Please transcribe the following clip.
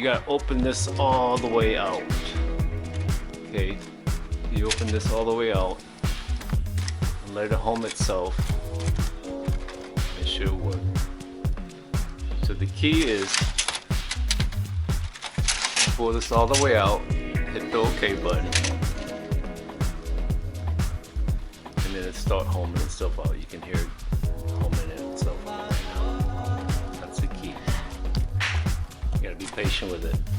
you gotta open this all the way out. Okay, you open this all the way out and let it home itself. It should work. So the key is pull this all the way out, hit the OK button, and then it start homing itself out. You can hear it homing itself out. That's the key. You gotta be patient with it.